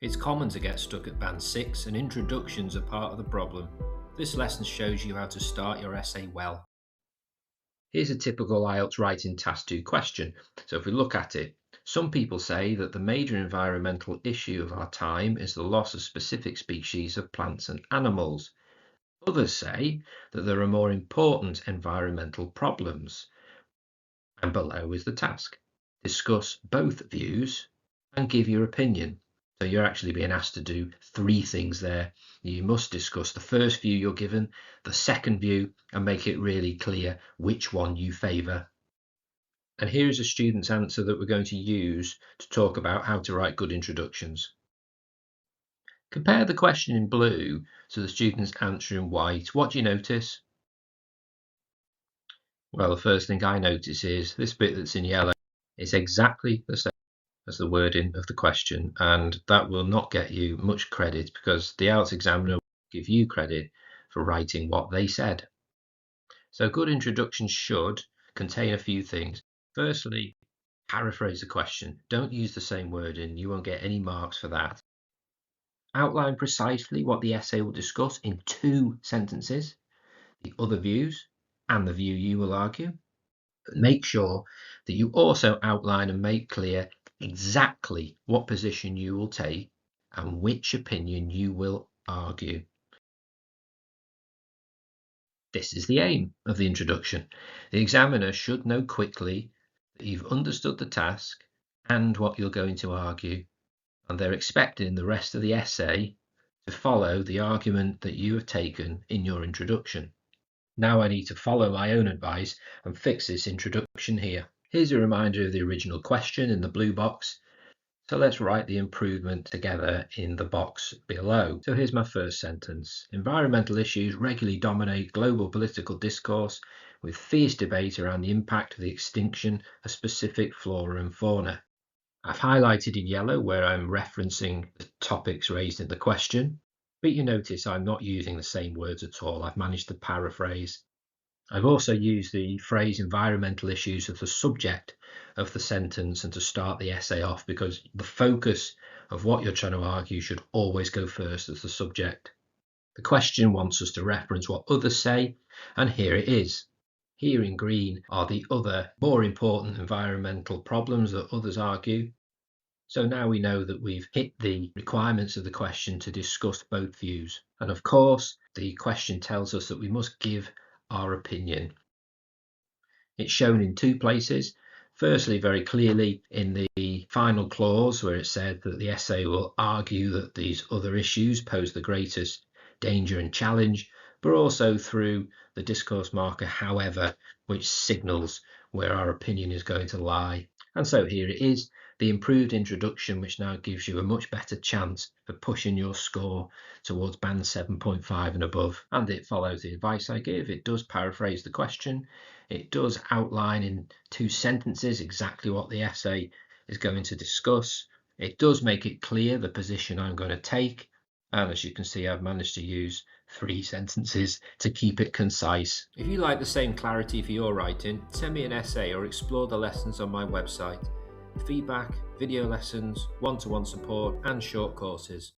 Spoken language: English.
It's common to get stuck at band 6 and introductions are part of the problem. This lesson shows you how to start your essay well. Here's a typical IELTS Writing Task 2 question. So if we look at it, some people say that the major environmental issue of our time is the loss of specific species of plants and animals. Others say that there are more important environmental problems. And below is the task. Discuss both views and give your opinion. So you're actually being asked to do 3 things there. You must discuss the first view you're given, the second view, and make it really clear which one you favour. And here is a student's answer that we're going to use to talk about how to write good introductions. Compare the question in blue to the student's answer in white. What do you notice? Well, the first thing I notice is this bit that's in yellow is exactly the same as the wording of the question, and that will not get you much credit because the IELTS examiner will give you credit for writing what they said. So good introductions should contain a few things. Firstly, paraphrase the question. Don't use the same wording, you won't get any marks for that. Outline precisely what the essay will discuss in 2 sentences, the other views and the view you will argue. But make sure that you also outline and make clear exactly what position you will take and which opinion you will argue. This is the aim of the introduction. The examiner should know quickly that you've understood the task and what you're going to argue, and they're expecting the rest of the essay to follow the argument that you have taken in your introduction. Now I need to follow my own advice and fix this introduction here. Here's a reminder of the original question in the blue box. So let's write the improvement together in the box below. So here's my first sentence. Environmental issues regularly dominate global political discourse with fierce debate around the impact of the extinction of specific flora and fauna. I've highlighted in yellow where I'm referencing the topics raised in the question. But you notice I'm not using the same words at all. I've managed to paraphrase. I've also used the phrase environmental issues as the subject of the sentence and to start the essay off, because the focus of what you're trying to argue should always go first as the subject. The question wants us to reference what others say, and here it is. Here in green are the other more important environmental problems that others argue. So now we know that we've hit the requirements of the question to discuss both views. And of course, the question tells us that we must give our opinion. It's shown in 2 places. Firstly, very clearly in the final clause where it said that the essay will argue that these other issues pose the greatest danger and challenge, but also through the discourse marker however, which signals where our opinion is going to lie. And so here it is, the improved introduction, which now gives you a much better chance of pushing your score towards band 7.5 and above. And it follows the advice I give. It does paraphrase the question. It does outline in 2 sentences exactly what the essay is going to discuss. It does make it clear the position I'm going to take. And as you can see, I've managed to use 3 sentences to keep it concise. If you like the same clarity for your writing, send me an essay or explore the lessons on my website. Feedback, video lessons, one-to-one support and short courses.